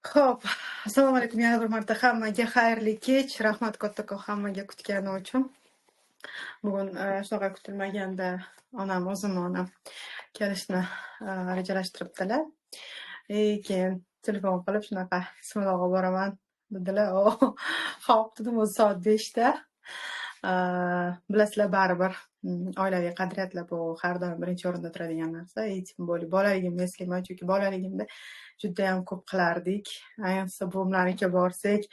Xo'p, assalomu alaykum yana bir marta hammaga xayrli kech. Rahmat kattakon hammaga kutgani uchun. Bugun shunaqa kutilmaganda onam kelishni rejalashtiribdilar. Keyin telefon qilib shunaqa Ismoilog'a boraman dedilar. Xo'p dedim, o'zi soat 5 da. Bilasizlar, baribir oilaviy qadriyatlar bu har doim birinchi o'rinda turadigan narsa. Yetim bo'lib bolaligimni eslayman, chunki bolaligimda judayam ko'p qilardik. Ayniqsa buvimlarnikiga borsak,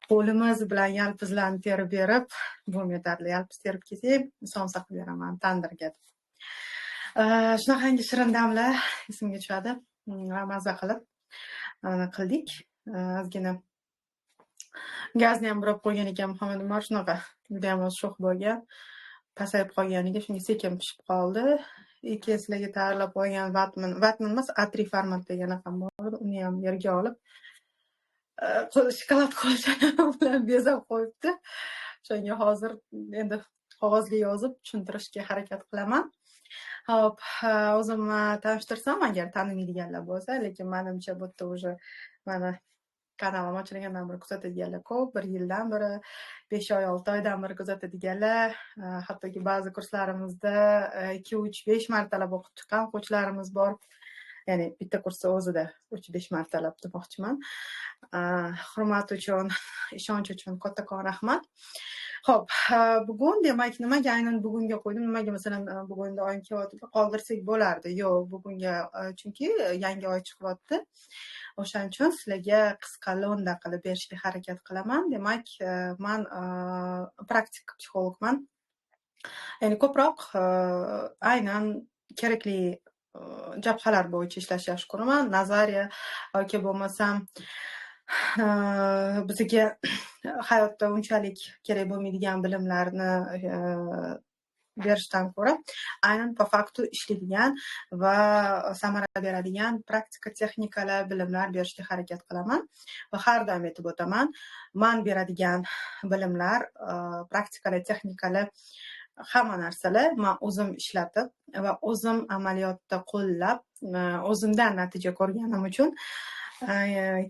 qo'limiz bilan yalpizlarni terib berib, buvim yetarli yalpiz terib kelsak, somsa qilib beraman tandirga. Shunaqangi shirin damlar esimga tushadi. Maza qilib qildik. Ozgina gazni ham burab qo'ygan ekan Muhammad Umar, shunaqa judayam oz sho'x bo'lgan. Pasayib qolganiga shunga sekin pishib qoldi. Keyin sizlarga tayyorlab qo'ygan vatmin emas, atri format degan ham bor. Uni ham yerga olib shokolad qo'lcham bilan bezab qo'yibdi. Shunga hozir endi qog'ozga yozib tushuntirishga harakat qilaman. Hop, o'zimni tanishtirsam agar tanimaydiganlar bo'lsa, lekin menimcha bu yerda уже mana kanalim ochilgandan beri kuzatadiganlar ko'p, 1 yildan beri, 5 oy, 6 oydan beri kuzatadiganlar, hattoki ba'zi kurslarimizda 2, 3, 5 martalab o'qib chiqqan o'quvchilarimiz bor. Ya'ni bitta kursda o'zida 3-5 martalab demoqchiman. Hurmat uchun, ishonch uchun kattakon rahmat. Xo'p, bugun demak nimaga aynan bugunga qo'ydim? Nimaga masalan bugun doim qoldirsak bo'lardi? Yo'q, bugunga chunki yangi oy chiqyapti. O'shaning uchun sizlarga qisqa lo'nda qilib berishga harakat qilaman. Demak, men praktik psixologman. Ya'ni ko'proq aynan kerakli jabhalar bo'yicha ishlashni yaxshi ko'raman. Nazariya yoki bo'lmasam bizga hayotda unchalik kerak bo'lmaydigan bilimlarni berishdan ko'ra aynan po faktu ishlaydigan va samara beradigan praktika texnikalar, bilimlar berishga harakat qilaman va har doim aytib o'taman, men beradigan bilimlar, praktikalar, texnikalar, hamma narsalar men o'zim ishlatib va o'zim amaliyotda qo'llab, o'zimdan natija ko'rganim uchun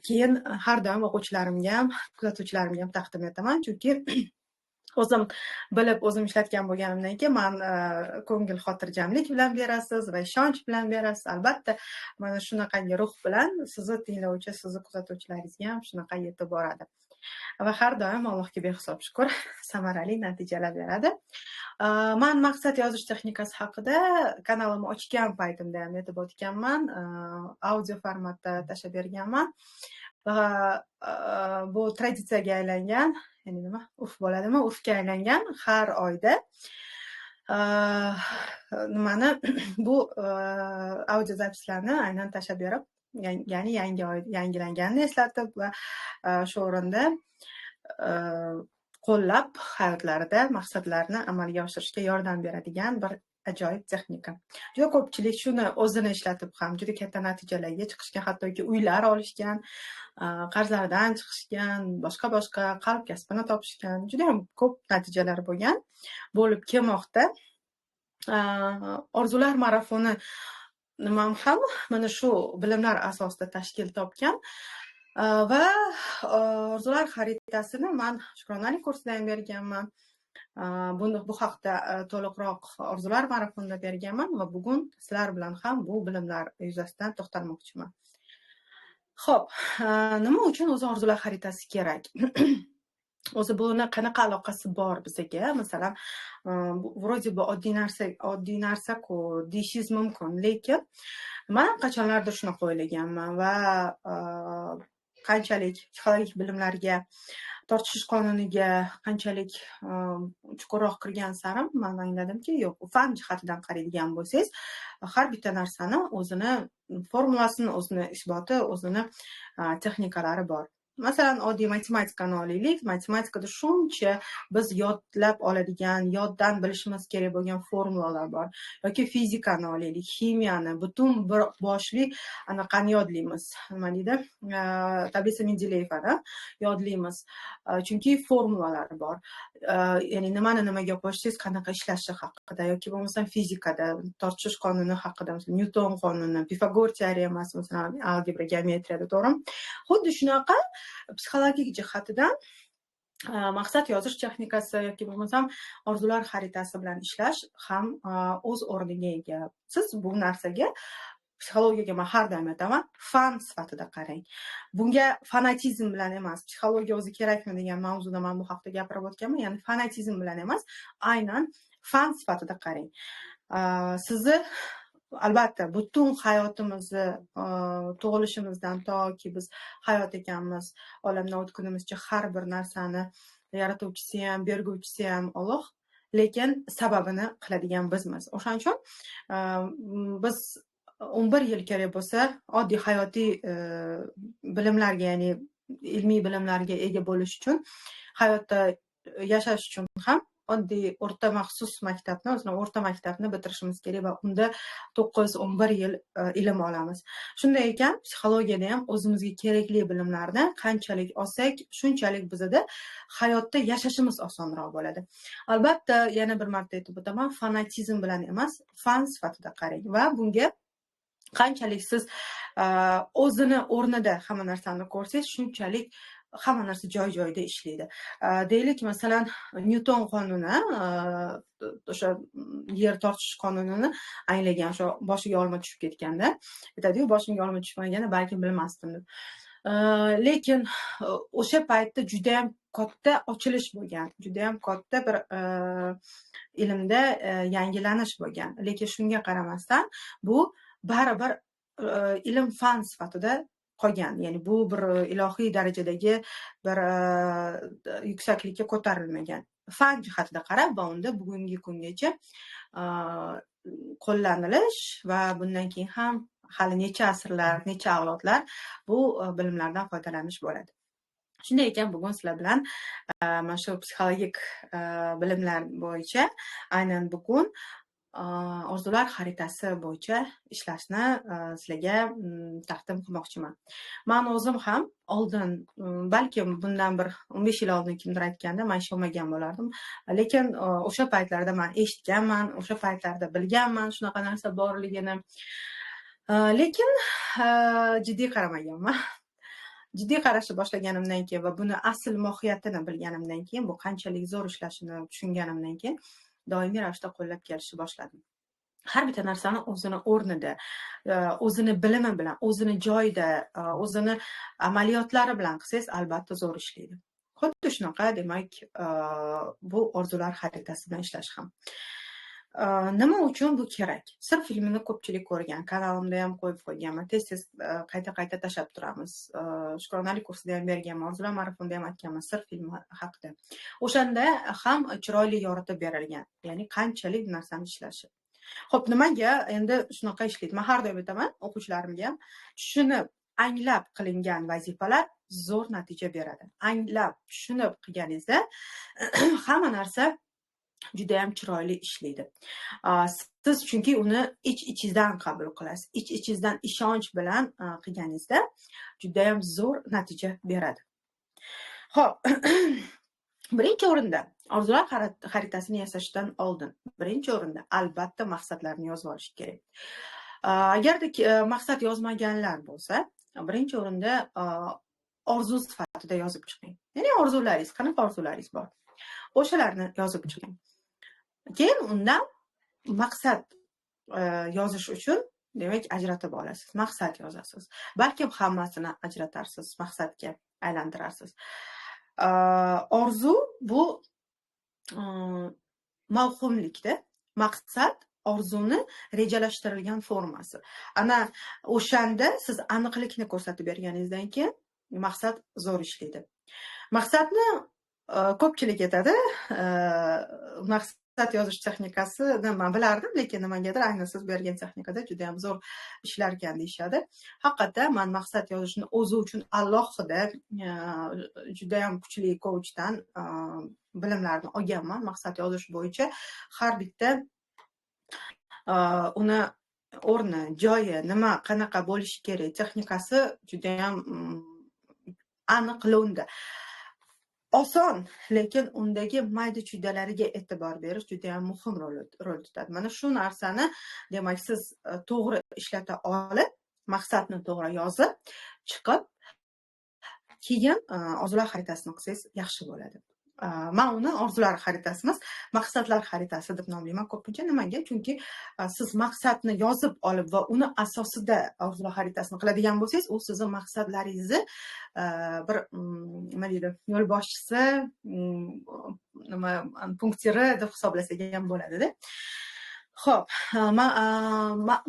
keyin har doim o'quvchilarimga ham, kuzatuvchilarimga ham taqdim etaman, chunki o'zim bilib, o'zim ishlatgan bo'lganimdan keyin men ko'ngil xotirjamlik bilan berasiz va ishonch bilan berasiz. Albatta, mana shunaqangi ruh bilan sizni tinglovchi, sizni kuzatuvchilaringizga ham shunaqa yetib boradi. Va har doim Allohga behisob shukr, samarali natijalar beradi. Men maqsad yozish texnikasi haqida kanalimni ochgan paytimda ham aytib o'tganman, audio formatda tashlab berganman. Va bu traditsiyaga aylangan, ya'ni nima, bo'ladimi? Urfga aylangan har oyda nimani bu audio zapislarni aynan tashlab berib, ya'ni yangi oy yangilanganini eslatib va shu o'rinda qo'llab hayotlarida maqsadlarni amalga oshirishga yordam beradigan bir ajoyib texnika. Juda ko'pchilik shuni o'zini ishlatib ham juda katta natijalarga chiqishgan, hattoki uylar olishgan, qarzlardan chiqishgan, boshqa qalb kasbini topishgan, juda ham ko'p natijalar bo'lib kelmoqda. Orzular marafoni nimam ham mana shu bilimlar asosida tashkil topgan. Va orzular xaritasini men Shukronalik kursida ham berganman. Bu haqda to'liqroq orzular marafonida berganman va bugun sizlar bilan ham bu bilimlar yuzasidan to'xtalmoqchiman. Xo'p, nima uchun o'zi orzular xaritasi kerak? O'zi buni qanaqa aloqasi bor bizga? Masalan, vроде бы oddiy narsa-ku deyishingiz mumkin, lekin men qachonlardir shunaqa o'ylaganman va qanchalik psixologik bilimlarga, tortishish qonuniga qanchalik chuqurroq kirgan sari men angladimki, yo'q, fan jihatidan qaraydigan bo'lsangiz, har bitta narsani o'zini formulasini, o'zini isboti, o'zini texnikalari bor. masalan oddiy matematikani olaylik. Matematikada shuncha biz yodlab oladigan, yoddan bilishimiz kerak bo'lgan formulalar bor. Yoki fizikani olaylik, kimiyani butun bir boshli anaqani yodlaymiz. Nima deydi? Tablitsa Mendeleyevani yodlaymiz. Chunki formulalar bor. Ya'ni nimani nimaga qo'shsangiz qanaqa ishlashi haqida yoki bo'lmasam fizikada tortishish qonuni haqida, masalan Nyuton qonuni, Pifagor teoremasi, masalan algebra, geometriyada, to'g'rimi? Xuddi shunaqa psixologik jihatidan maqsad yozish texnikasi yoki bo'lmasam orzular xaritasi bilan ishlash ham o'z o'rniga ega. Siz bu narsaga psixologiyaga men har doim aytaman, fan sifatida qarang. Bunga fanatizm bilan emas, psixologiya o'zi kerakmi degan mavzuda men bu haqida gapirib o'tganman. Ya'ni fanatizm bilan emas, aynan fan sifatida qarang. Sizni albatta butun hayotimizni tug'ilishimizdan toki biz hayot ekanmiz, olamdan o'tgunimizcha har bir narsani yaratuvchisi ham, berguvchisi ham Alloh, lekin sababini qiladigan bizmiz. O'shaning uchun biz 11 yil kerak bo'lsa, oddiy hayotiy bilimlarga, ya'ni ilmiy bilimlarga ega bo'lish uchun, hayotda yashash uchun ham oddiy o'rta maxsus maktabni, o'zini o'rta maktabni bitirishimiz kerak va unda 9-11 yil ilm olamiz. Shunday ekan, psixologiyada ham o'zimizga kerakli bilimlarni qanchalik olsak, shunchalik bizda hayotda yashashimiz osonroq bo'ladi. Albatta, yana bir marta aytib o'taman, fanatizm bilan emas, fan sifatida qarang va bunga qanchalik siz o'zini o'rnida hamma narsani ko'rsangiz, shunchalik hamma narsa joy-joyida ishlaydi. Deylik, masalan, Nyuton qonuni, o'sha yer tortish qonunini anglagan, o'sha boshiga olma tushib ketganda, aytadi-ku, boshimga olma tushmaganda balkim bilmasdim deb. Lekin o'sha paytda juda ham katta ochilish bo'lgan, juda ham katta bir ilmda yangilanish bo'lgan. Lekin shunga qaramasdan bu baribir ilm fan sifatida qolgan. Ya'ni bu bir ilohiy darajadagi bir yuksaklikka ko'tarilmagan. Fan jihatida qarab va unda bugungi kungacha qo'llanilish va bundan keyin ham hali necha asrlar, necha avlodlar bu bilimlardan foydalanish bo'ladi. Shunday ekan, bugun sizlar bilan mana shu psixologik bilimlar bo'yicha aynan bugun orzular xaritasi bo'yicha ishlashni sizlarga taqdim qilmoqchiman. Men o'zim ham oldin, balkim bundan bir 15 yil oldin kimdir aytganda men ishonmagan bo'lardim. Lekin o'sha paytlarda men eshitganman, o'sha paytlarda bilganman shunaqa narsa borligini. Lekin jiddiy qaramaganman. Jiddiy qarashni boshlaganimdan keyin va buni asl mohiyatini bilganimdan keyin, bu qanchalik zo'r ishlashini tushunganimdan keyin doimiy ravishda qo'llab kelishni boshladim. Har bitta narsani o'zini o'rnida, o'zini bilimi bilan, o'zini joyida, o'zini amaliyotlari bilan qilsangiz, albatta zo'r ishlaydi. Xuddi shunaqa, demak, bu orzular xaritasi bilan ishlash ham. Nima uchun bu kerak? Sir filmini ko'pchilik ko'rgan, kanalimda ham qo'yib qo'yganman. Tez-tez qayta-qayta tashlab turamiz. Shukronalik kursida ham berganman, orzular marafonida ham aytganman sir filmi haqida. O'shanda ham chiroyli yoritib berilgan. Ya'ni qanchalik narsani ishlashi. Xo'p, nimaga endi shunaqa ishlaydi? Men har doim aytaman o'quvchilarimga ham, tushunib, anglab qilingan vazifalar zo'r natija beradi. Anglab, tushunib qilganingizda hamma narsa juda ham chiroyli ishlaydi. Siz chunki uni ich-ichingizdan qabul qilasiz. Ich-ichingizdan ishonch bilan qilganingizda juda ham zo'r natija beradi. Xo'p, birinchi o'rinda orzular xaritasini yasashdan oldin birinchi o'rinda albatta maqsadlarni yozib olish kerak. Agarda maqsad yozmaganlar bo'lsa, birinchi o'rinda orzu sifatida yozib chiqing. Ya'ni orzularingiz, qanaqa orzularingiz bor? O'shalarni yozib chiqing. Keyin undan maqsad yozish uchun, demak, ajratib olasiz. Maqsad yozasiz. Balkim hammasini ajratarsiz, maqsadga aylantirasiz. Orzu bu mavhumlikda, maqsad orzuni rejalashtirilgan formasi. Ana o'shanda siz aniqlikni ko'rsatib berganingizdan keyin maqsad zo'r ishlaydi. Maqsadni ko'pchilik aytadi, maqsad yozish texnikasini men bilardim, lekin nimagadir aynan siz bergan texnikada juda ham zo'r ishlar ekan deyishadi. Haqiqatdan men maqsad yozishni o'zi uchun alohida juda ham kuchli kouchdan bilimlarni olganman maqsad yozish bo'yicha. Har bitta uni o'rni, joyi, nima, qanaqa bo'lishi kerak, texnikasi juda ham aniq lo'nda. Oson, lekin undagi mayda-chuydalariga e'tibor berish juda ham muhim rol tutadi. Mana shu narsani, demak, siz to'g'ri ishlata olib, maqsadni to'g'ri yozib, chiqib, keyin orzular xaritasini qilsangiz yaxshi bo'ladi. Men uni orzular xaritasi emas, maqsadlar xaritasi deb nomlayman ko'pincha. Nimaga? Chunki siz maqsadni yozib olib va uni asosida orzular xaritasini qiladigan bo'lsangiz, u sizning maqsadlaringizni bir nima deydi, yo'l boshchisi, nima punktiri deb hisoblasak ham bo'ladi-da. Xo'p,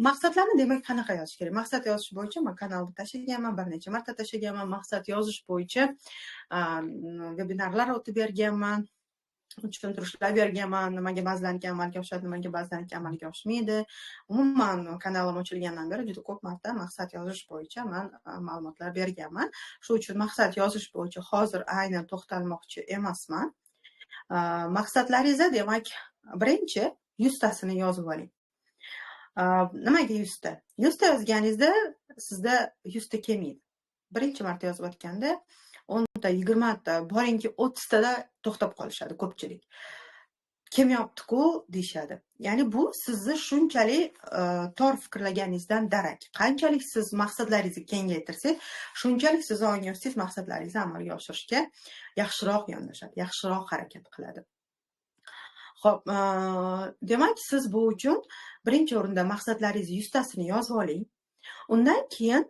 maqsadlarni demak qanaqa yozish kerak? Maqsad yozish bo'yicha men kanalda tashlaganman, bir necha marta tashlaganman. Maqsad yozish bo'yicha vebinarlar o'tib berganman, tushuntirishlar berganman, nimaga ba'zilarniki amalga oshadi, nimaga ba'zilarniki amalga oshmaydi. Umuman kanalim ochilgandan beri juda ko'p marta maqsad yozish bo'yicha men ma'lumotlar berganman. Shuning uchun maqsad yozish bo'yicha hozir aynan to'xtalmoqchi emasman. Maqsadlaringizni demak birinchi 100 tasini yozib oling. Nimaga 100 ta? 100 ta yozganingizda sizda 100 ta kelmaydi. Birinchi marta yozib o'tganda 10 ta, 20 ta, boringki 30 tada to'xtab qolishadi ko'pchilik. Kelmayapti-ku deyishadi. Ya'ni bu sizni shunchalik tor fikrlaganingizdan darak. Qanchalik siz maqsadlaringizni kengaytirsangiz, shunchalik siz olgan maqsadlaringizni amalga oshirishga yaxshiroq yondashadi, yaxshiroq harakat qiladi. Xo'p, demak, siz bu uchun birinchi o'rinda maqsadlaringizni 100 tasini yozib oling. Undan keyin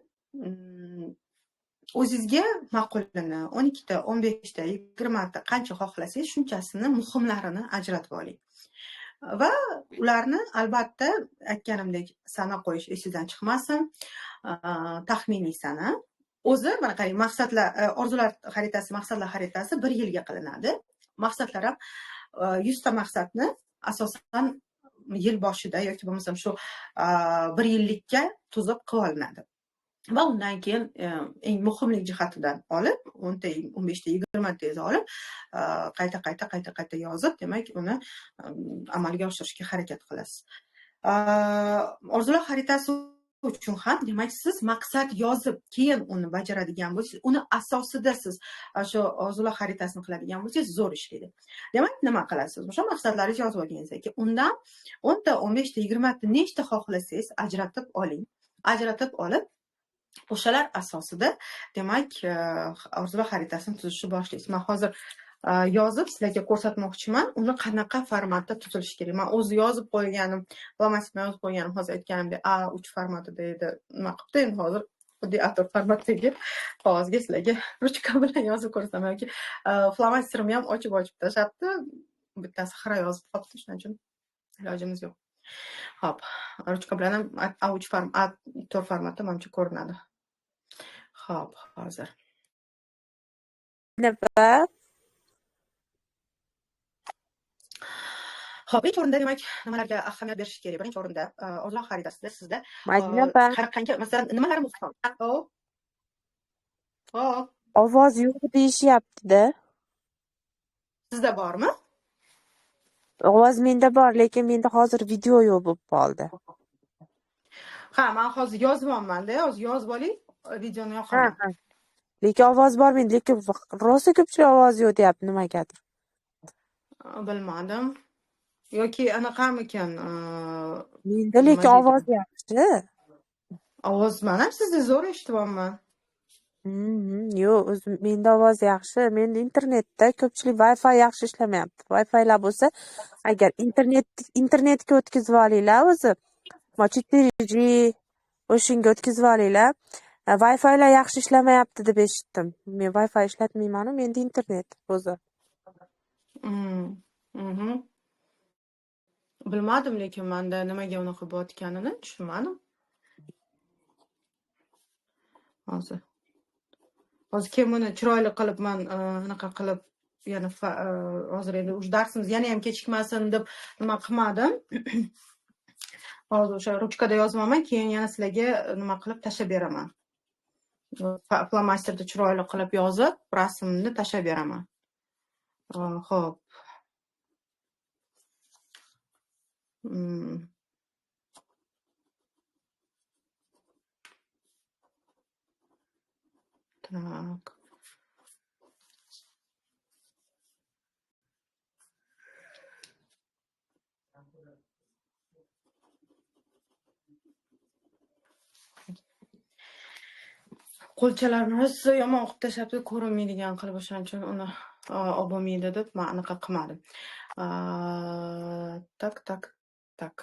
o'zingizga ma'qulini 12 ta, 15 ta, 20 ta qancha xohlasangiz shunchasini muhimlarini ajratib oling. Va ularni albatta aytganimdek sana qo'yish esingizdan chiqmasin. Taxminiy sana. O'zi mana qarang, maqsadlar, orzular xaritasi, maqsadlar xaritasi 1 yilga qilinadi. Maqsadlar ham 100 ta maqsadni asosan yil boshida yoki bo'lmasam shu 1 yillikka tuzib qilib olinadi. Va undan keyin eng muhimlik jihatidan olib 10 ta, 15 ta, 20 ta olib qayta yozib, demak uni amalga oshirishga harakat qilasiz. Orzular xaritasi uchun ham demak siz maqsad yozib keyin uni bajaradigan bo'lsangiz, uni asosida siz shu orzular xaritasini qiladigan bo'lsangiz zo'r ishlaydi. Demak, nima qilasiz? O'sha maqsadlaringizni yozib olganingizdan keyin undan 10 ta, 15 ta, 20 ta nechta xohlasangiz ajratib oling. Ajratib olib o'shalar asosida demak orzular xaritasini tuzishni boshlaysiz. Men hozir yozib sizlarga ko'rsatmoqchiman, uni qanaqa formatda tuzilishi kerak. Men o'zi yozib qo'yganim, flomastern yozib qo'yganim, hozir aytganimdek A3 formatida edi. Nima qilibdi endi hozir xuddi A4 formatdagi qog'ozga sizlarga ruchka bilan yozib ko'rsataman yoki flomasterni ham ochib tashlabdi. Bittasi xira yozib qolibdi, shuning uchun ilojimiz yo'q. Xo'p, ruchka bilan ham A4 formatda menimcha ko'rinadi. Xo'p, hozir. Nima? Xo'p, birinchi o'rinda demak nimalarga ahamiyat berish kerak? Birinchi o'rinda orzular xaritasida sizda qancha, masalan, nimalar muhim? Hop. Ovoz yo'q deyishyapti-da. Sizda bormi? Ovoz menda bor, lekin menda hozir video yo'q bo'lib qoldi. Ha, men hozir yozyapman-da, hozir yozib oling, videoni yoqaman. Lekin ovoz bor menda, lekin rosa ko'pchilik ovoz yo'q deyapti nimagadir. Bilmadim. Yoki anaqamikan? Menda lekin ovoz yaxshi. Ovoz men ham sizni zo'r eshityapman. Yo'q, menda ovoz yaxshi. Menda internetda ko'pchilik Wi-Fi yaxshi ishlamayapti. Wi-Fi'lar bo'lsa, agar internetga o'tkazib olinglar o'zi, 4G o'shanga o'tkazib olinglar. Wi-Fi'lar yaxshi ishlamayapti deb eshitdim. Men Wi-Fi ishlatmayman-ku, menda internet o'zi. Bilmadim, lekin menda nimaga unaqa bo'layotganini tushunmadim. Hozir kim buni chiroyli qilib men anaqa qilib yana hozir endi o'sha darsimiz yana ham kechikmasin deb nima qilmadim. Hozir o'sha ruchkada yozmaman, keyin yana sizlarga nima qilib tashlab beraman. Flomasterda chiroyli qilib yozib, rasmni tashlab beraman. Xo'p. Так. Qo'lchalarimiz yomon qilib tashlabdi, ko'rinmaydigan qilib, o'shaning uchun uni olib bo'lmaydi deb men anaqa qilmadim. Tak.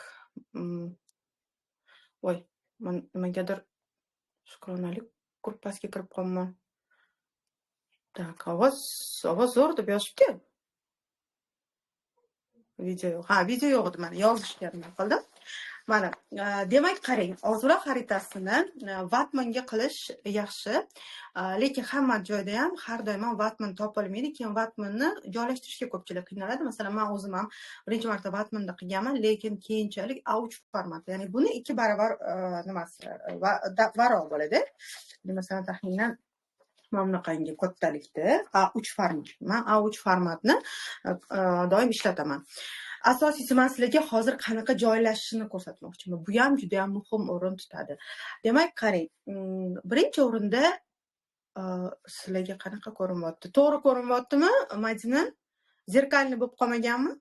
Voy, men nimagadir shukronalik gruppasiga kirib qolman. Tak, ovoz zo'r deb yozibdi. Video yo'q. Ha, video yo'q edi, mana yozishga nima qildim. Mana, demak qarang, ozuqa xaritasini vatmanga qilish yaxshi, lekin hamma joyda ham har doim vatman topilmaydi. Keyin vatmanni joylashtirishga ko'pchilik qiynaladi. Masalan, men o'zim ham birinchi marta vatmanda qilganman, lekin keyinchalik A3 formatda, ya'ni buni 2 barobar nimasi barobar bo'ladi. Masalan, taxminan mana bunaqangi kattalikda A3 format. Men A3 formatni doim ishlataman. Asosiysi men sizlarga hozir qanaqa joylashishini ko'rsatmoqchiman. Bu ham juda ham muhim o'rin tutadi. Demak, qarang, birinchi o'rinda sizlarga qanaqa ko'rinyapti? To'g'ri ko'rinyaptimi? Madina, zerkalni bo'lib qolmaganmi?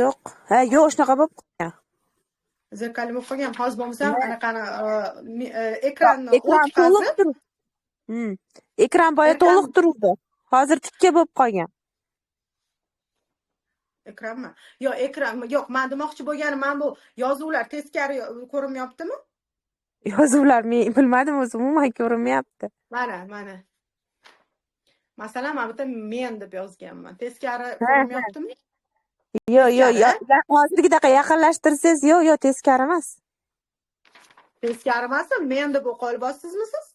Yo'q. Ha, yo'q, shunaqa bo'lib qolgan. Zerkalni bo'lib qolgan. Hozir bo'lmasa qanaqani ekranni to'liq turibdi. Ekran boya to'liq turibdi. Hozir tikka bo'lib qolgan. Ekranmi? Yo'q, ekran yo'q. Men demoqchi bo'lganim, men bu yozuvlar teskari ko'rinmayaptimi? Yozuvlar men bilmadim, o'zi umuman ko'rinmayapti. Mana. Masalan, men bitta men deb yozganman. Teskari ko'rinmayaptimi? Yo'q. Hozirgidaqa yaqinlashtirsangiz, yo'q, teskari emas. Teskari emasmi? Men deb o'qib bosdingizmi siz?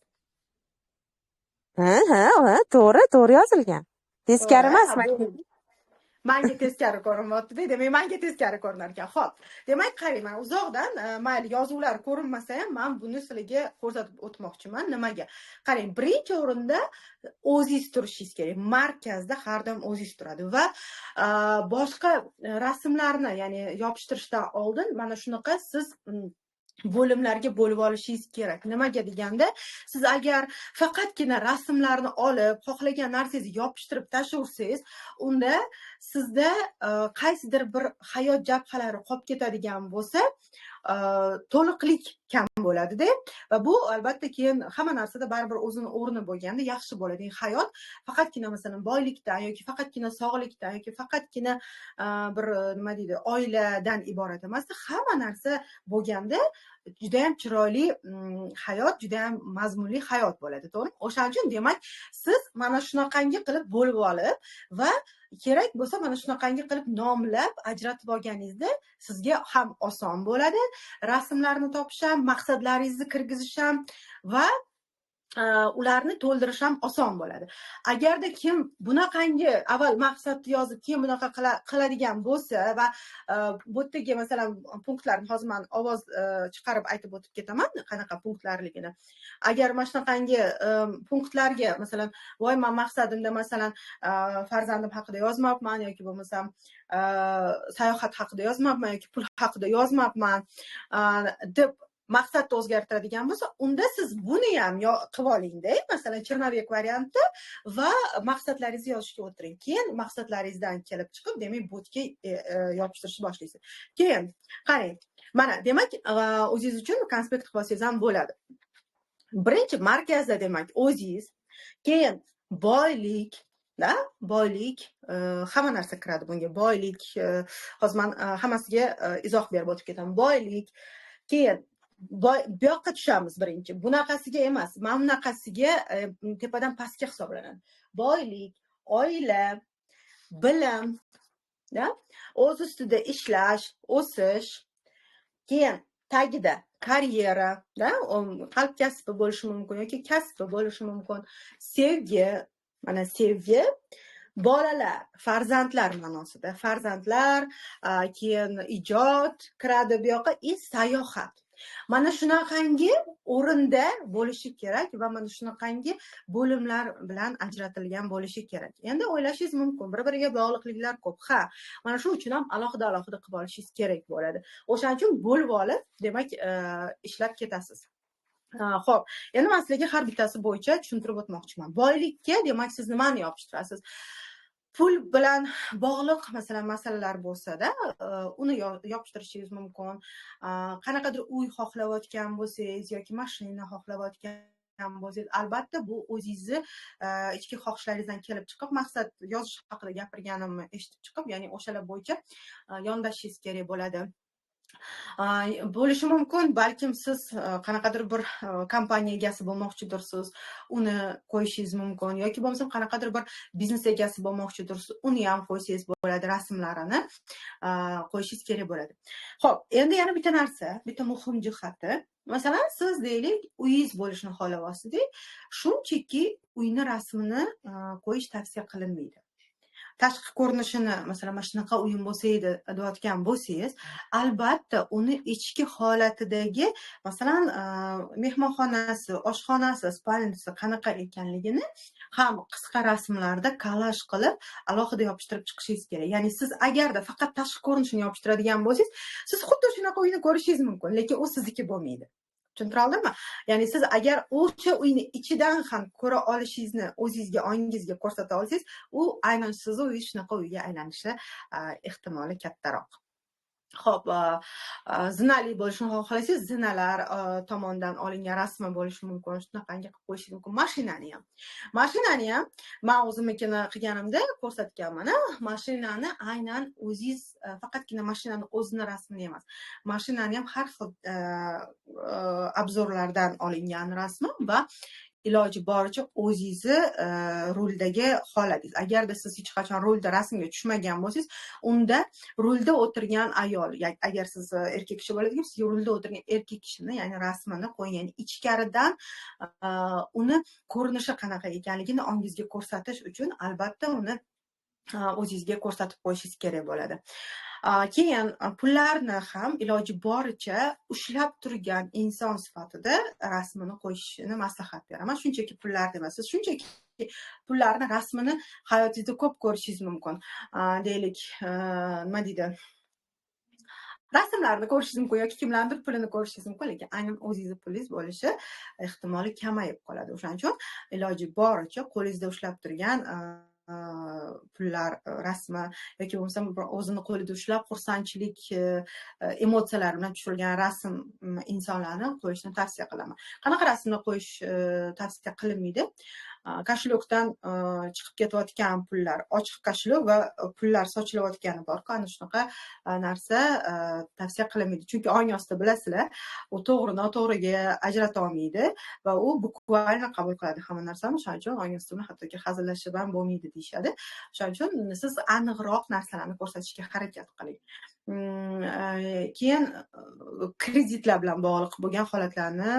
Ha, to'g'ri yozilgan. Teskari emas. Menga teskari ko'rinyapti, demak menga teskari ko'rinar ekan. Xo'p. Demak, qarang, men uzoqdan mayli yozuvlar ko'rinmasa ham men buni sizlarga ko'rsatib o'tmoqchiman. Nimaga? Qarang, birinchi o'rinda o'zingiz turishingiz kerak. Markazda har doim o'zingiz turadi va boshqa rasmlarni, ya'ni yopishtirishdan oldin mana shunaqa siz bo'limlarga bo'lib olishingiz kerak. Nimaga deganda, siz agar faqatgina rasmlarni olib, xohlagan narsangizni yopishtirib tashlaversangiz, unda sizda qaysidir bir hayot jabhalari qolib ketadigan bo'lsa, to'liqlik kam bo'ladi-da. Va bu albatta keyin hamma narsada baribir o'zini o'rni bo'lganda yaxshi bo'ladi. Hayot faqatgina masalan boylikdan yoki faqatgina sog'likdan yoki faqatgina bir nima deydi, oiladan iborat emas. Hamma narsa bo'lganda juda ham chiroyli hayot, juda ham mazmunli hayot bo'ladi, to'g'rimi? O'shaning uchun demak, siz mana shunaqangi qilib bo'lib olib va kerak bo'lsa mana shunaqangi qilib nomlab ajratib olganingizda sizga ham oson bo'ladi. Rasmlarni topish ham, maqsadlaringizni kirgizish ham va ularni to'ldirish ham oson bo'ladi. Agarda kim bunaqangi avval maqsadni yozib, keyin bunaqa qiladigan bo'lsa va bu yerga masalan punktlarni hozir men ovoz chiqarib aytib o'tib ketaman, qanaqa punktlarligini. Agar mana shunaqangi punktlarga masalan, voy men maqsadimda masalan farzandim haqida yozmabman yoki bo'lmasam sayohat haqida yozmabman yoki pul haqida yozmabman deb maqsadni o'zgartiradigan bo'lsa, unda siz buni ham qilib oling-da, masalan chernovik variantda va maqsadlaringizni yozishga o'tiring. Keyin maqsadlaringizdan kelib chiqib, demak botga yopishtirishni boshlaysiz. Keyin qarang, mana demak o'zingiz uchun konspekt qilib olsangiz ham bo'ladi. Birinchi markazda demak o'zingiz, keyin boylik, hamma narsa kiradi bunga. Boylik, hozir men hammasiga izoh berib o'tib ketaman. Boylik, keyin bu yoqqa tushamiz birinchi. Bunaqasiga emas, mana bunaqasiga tepadan pastga hisoblanadi. Boylik, oila, bilim, o'z ustida ishlash, o'sish, keyin tagida karyera, qalb kasbi bo'lishi mumkin yoki kasbi bo'lishi mumkin, sevgi, mana sevgi bolalar, farzandlar ma'nosida. Farzandlar, keyin ijod kiradi bu yoqqa, sayohat. Mana shunaqangi o'rinda bo'lishi kerak va mana shunaqangi bo'limlar bilan ajratilgan bo'lishi kerak. Endi o'ylashingiz mumkin, bir-biriga bog'liqliklar ko'p. Ha, mana shu uchun ham alohida qilib olishingiz kerak bo'ladi. O'shaning uchun bo'lib olib, demak, ishlab ketasiz. Xo'p, endi men sizlarga har bittasi bo'yicha tushuntirib o'tmoqchiman. Boylikka demak siz nimani yopishtirasiz? Pul bilan bog'liq masalan masalalar bo'lsa-da, uni yopishtirishingiz mumkin. Qanaqadir uy xohlayotgan bo'lsangiz yoki mashina xohlayotgan bo'lsangiz, albatta bu o'zingizni ichki xohishlaringizdan kelib chiqib, maqsad yozish haqida gapirganimni eshitib chiqib, ya'ni o'shalar bo'yicha yondashishingiz kerak bo'ladi. Bo'lishi mumkin, balkim siz qanaqadir bir kompaniya egasi bo'lmoqchidirsiz, uni qo'yishingiz mumkin, yoki bo'lmasa qanaqadir bir biznes egasi bo'lmoqchidirsiz, uni ham qo'ysangiz bo'ladi, rasmlarini qo'yishingiz kerak bo'ladi. Xo'p, endi yana bitta narsa, bitta muhim jihati, masalan, siz deylik, uyingiz bo'lishini xohlayapsiz, shunchaki uyni rasmini qo'yish tavsiya qilinmaydi. Tashqi ko'rinishini, masalan, mana shunaqa uyim bo'lsa edi deyotgan bo'lsangiz, albatta uni ichki holatidagi, masalan, mehmonxonasi, oshxonasi, spalnyasi qanaqa ekanligini ham qisqa rasmlarda kolaj qilib alohida yopishtirib chiqishingiz kerak. Ya'ni siz agarda faqat tashqi ko'rinishini yopishtiradigan bo'lsangiz, siz xuddi shunaqa uyni ko'rishingiz mumkin, lekin u sizniki bo'lmaydi. Tushuntira oldimmi? Ya'ni siz agar o'sha uyni ichidan ham ko'ra olishingizni o'zingizga, ongingizga ko'rsata olsangiz, u aynan sizni uy shunaqa uyga aylanishi ehtimoli kattaroq. Xo'p, zinali bo'lishini xohlasangiz, zinalar tomonidan olingan rasmi bo'lishi mumkin. Shunaqangi qilib qo'yishingiz mumkin. Mashinani ham men o'zimnikini qilganimda ko'rsatganman. Mashinani aynan o'zingiz faqatgina mashinani o'zini rasmini emas, mashinani ham har xil obzorlardan olingan rasmi va iloji boricha o'zingizni ruldagi holatingiz. Agarda siz hech qachon rulda rasmga tushmagan bo'lsangiz, unda rulda o'tirgan ayol, agar siz erkak kishi bo'ladigan bo'lsangiz, rulda o'tirgan erkak kishini, ya'ni rasmini qo'ying. Ichkaridan uni ko'rinishi qanaqa ekanligini ongingizga ko'rsatish uchun albatta uni o'zingizga ko'rsatib qo'yishingiz kerak bo'ladi. Keyin pullarni ham iloji boricha ushlab turgan inson sifatida rasmini qo'yishni maslahat beraman. Shunchaki pullarni emas, siz shunchaki pullarni rasmini hayotingizda ko'p ko'rishingiz mumkin. Deylik, nima deydi? Rasmlarni ko'rishingiz mumkin yoki kimlardir pulini ko'rishingiz mumkin, lekin aynan o'zingizning pulingiz bo'lishi ehtimoli kamayib qoladi. O'shaning uchun iloji boricha qo'lingizda ushlab turgan pullar rasmi yoki bo'lmasa o'zini qo'lida ushlab xursandchilik emotsiyalar bilan tushirilgan rasm insonlarni qo'yishni tavsiya qilaman. Qanaqa rasmni qo'yish tavsiya qilinmaydi? Koshlokdan chiqib ketayotgan pullar, ochiq koshlok va pullar sochilayotgani bor-ku, ana shunaqa narsa tavsiya qilinmaydi. Chunki ong ostida bilasizlar, u to'g'ri noto'g'riga ajrata olmaydi va u bukvalno qabul qiladi hamma narsani. O'shaning uchun ong ostida hattoki hazillashib ham bo'lmaydi deyishadi. O'shaning uchun siz aniqroq narsalarni ko'rsatishga harakat qiling. Keyin kreditlar bilan bog'liq bo'lgan holatlarni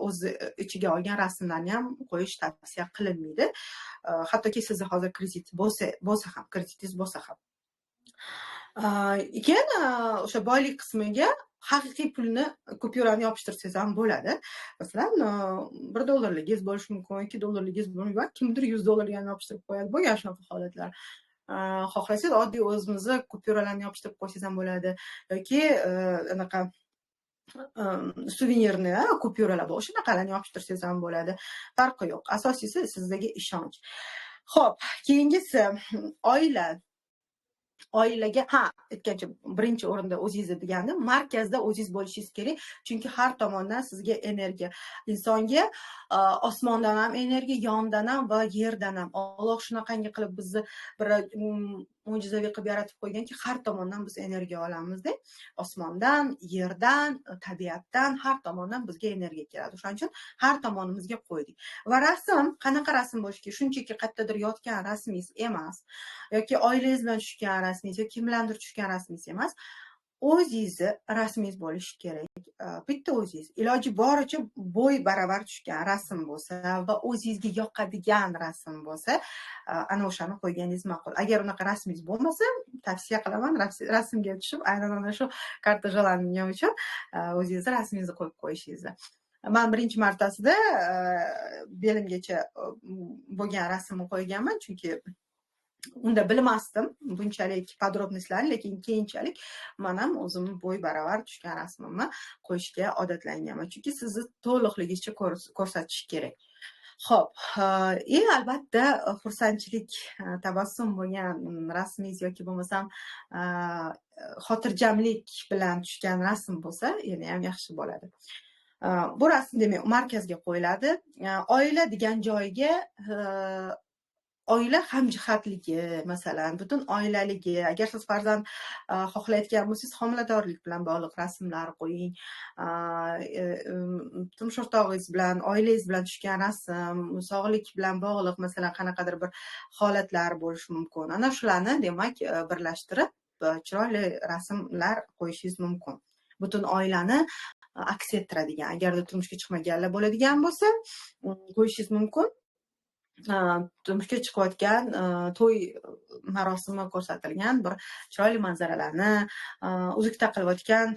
o'z ichiga olgan rasmlarni ham qo'yish tavsiya qilinmaydi. Hattoki sizda hozir kredit bo'lsa ham, kreditingiz bo'lsa ham. Keyin o'sha boylik qismiga haqiqiy pulni, kupyurani yopishtirsangiz ham bo'ladi. Masalan, $1 bo'lishi mumkin, $2 bo'lishi mumkin, kimdir $100 ham yopishtirib qo'yadi. Bo'lgan shunaqa holatlar. Xohlasangiz oddiy o'zimizni kupyuralarni yopishtirib qo'ysangiz ham bo'ladi yoki anaqa suvenirni kupyuralar bor, shunaqalarni yopishtirsangiz ham bo'ladi. Farqi yo'q. Asosiysi sizdagi ishonch. Xo'p, keyingisi oilaga aytgancha birinchi o'rinda o'zingiz deganda markazda o'zingiz bo'lishingiz kerak, chunki har tomondan sizga energiya, insonga osmondan ham energiya, yondan ham va yerdan ham. Alloh shunaqangi qilib bizni bir mo'jizaviy qilib yaratib qo'yganki, har tomondan biz energiya olamizda. Osmondan, yerdan, tabiatdan, har tomondan bizga energiya keladi. O'shaning uchun har tomonimizga qo'ydik. Va rasm, qanaqa rasm bo'lishi kerak? Shunchaki qayerdadir yotgan rasmingiz emas yoki oilangiz bilan tushgan rasmingiz yoki kim bilandir tushgan rasmingiz emas. o'zingizni rasmingiz bo'lishi kerak. Bitta o'zingiz iloji boricha bo'y baravar tushgan rasm bo'lsa va o'zingizga yoqadigan rasm bo'lsa, ana o'shani qo'yganingiz ma'qul. Agar unaqa rasmingiz bo'lmasa, tavsiya qilaman rasmga tushib, aynan ana shu kartajalangan uchun o'zingizni rasmingizni qo'yib qo'yishingizni. Men birinchi martasida belimgacha bo'lgan rasmni qo'yganman, chunki unda bilmasdim bunchalik podrobностьlarni, lekin keyinchalik men ham o'zim bo'y baravar tushgan rasmimni qo'yishga odatlanganman, chunki sizni to'liqligicha ko'rsatish kerak. Xo'p, albatta xursandchilik, tabassum bo'lgan rasmingiz yoki bo'lmasam xotirjamlik bilan tushgan rasm bo'lsa, yana ham yaxshi bo'ladi. Bu rasm demak markazga qo'yiladi. Oila degan joyga oila hamjihatligi, masalan, butun oilaligi, agar siz farzand xohlayotgan bo'lsangiz, homiladorlik bilan bog'liq rasmlar qo'ying. Turmush o'rtog'ingiz bilan, oilangiz bilan tushgan rasm, sog'lik bilan bog'liq, masalan, qanaqadir bir holatlar bo'lishi mumkin. Ana shularni, demak, birlashtirib chiroyli rasmlar qo'yishingiz mumkin. Butun oilani aks ettiradigan, agarda turmushga chiqmaganlar bo'ladigan bo'lsa, qo'yishingiz mumkin. Turmushga chiqayotgan, to'y marosimi ko'rsatilgan bir chiroyli manzaralarni, uzuk taqilayotgan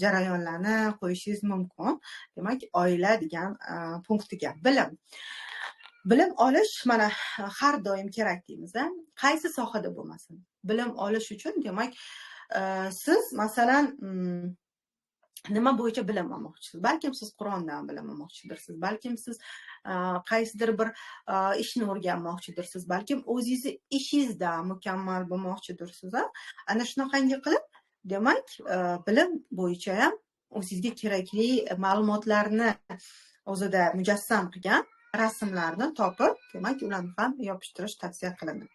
jarayonlarni qo'yishingiz mumkin. Demak, oila degan punktiga bilim olish mana har doim kerak deymiz. Qaysi sohada bo'lmasin, bilim olish uchun, demak, siz masalan nima bo'yicha bilim olmoqchisiz? Balkim siz Qur'ondan bilim olmoqchidirsiz, balkim siz qaysidir bir ishni o'rganmoqchidirsiz, balkim o'zingizni ishingizda mukammal bo'lmoqchidirsiz. Ana shunaqangi qilib, demak, bilim bo'yicha ham o'zingizga kerakli ma'lumotlarni o'zida mujassam qilgan rasmlarni topib, demak, ularni ham yopishtirish tavsiya qilaman.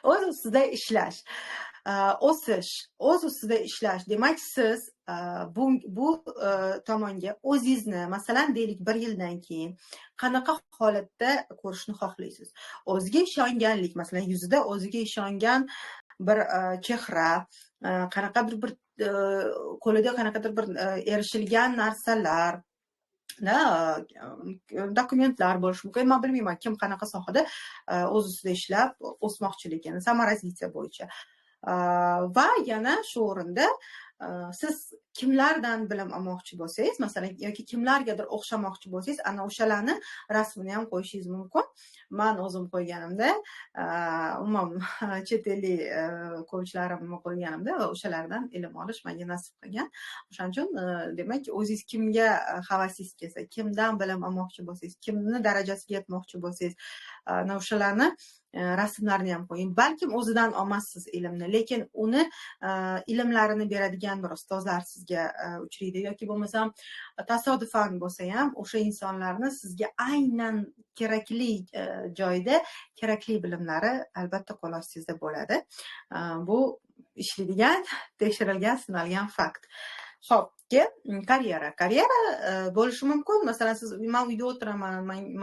O'z ustida ishlash, o'sish, o'z ustida ishlash. Demak, siz bu tomonga o'zingizni, masalan, deylik, 1 yildan keyin qanaqa holatda ko'rishni xohlaysiz? O'ziga ishonganlik, masalan, yuzida o'ziga ishongan bir chehra, qanaqadir bir qo'lida qanaqadir bir erishilgan narsalar, dokumentlar bo'lishi mumkin. Men bilmayman kim qanaqa sohada o'z ustida ishlab o'smoqchiligini, samarazitsiya bo'yicha. Va yana shu o'rinda siz kimlardan bilim olmoqchi bo'lsangiz, masalan, yoki kimlargadir o'xshamoqchi bo'lsangiz, ana o'shalarni rasmini ham qo'yishingiz mumkin. Men o'zim qo'yganimda, umuman chet ellik ko'chlarimni qo'yganimda va o'shalardan ilm olish menga nasib qilgan. O'shaning uchun, demak, o'zingiz kimga havasingiz kelsa, kimdan bilim olmoqchi bo'lsangiz, kimni darajasiga yetmoqchi bo'lsangiz, ana o'shalarni rasmlarni ham qo'ying. Balkim o'zidan olmassiz ilmni, lekin uni ilmlarini beradigan bir ustozlar sizga uchraydi, yoki bo'lmasam tasodifan bo'lsa ham o'sha insonlarni sizga aynan kerakli joyda kerakli bilimlari albatta qo'l ostingizda bo'ladi. Bu ishlaydigan, tekshirilgan, sinalgan fakt. Xo'p, karyera bo'lishi mumkin. Masalan, siz men uyda o'tiraman,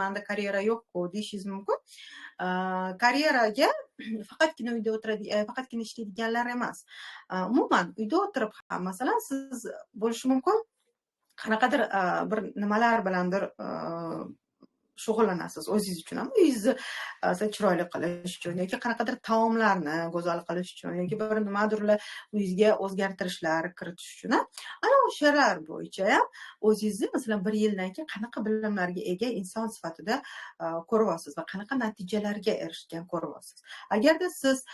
menda karyera yo'q-ku deyishingiz mumkin. Karyeraga faqatgina uyda faqatgina ishlaydiganlar emas. Umuman uyda o'tirib ham, masalan, siz bo'lishi mumkin qanaqadir bir nimalar bilandir shug'ullanasiz o'zingiz uchun ham, uyingizni chiroyli qilish uchun, yoki qanaqadir taomlarni go'zal qilish uchun, yoki bir nimadirlar uyingizga o'zgartirishlar kiritish uchun. Ana o'shalar bo'yicha ham o'zingizni, masalan, 1 yildan keyin qanaqa bilimlarga ega inson sifatida ko'ryapsiz va qanaqa natijalarga erishgan ko'ryapsiz. Agarda siz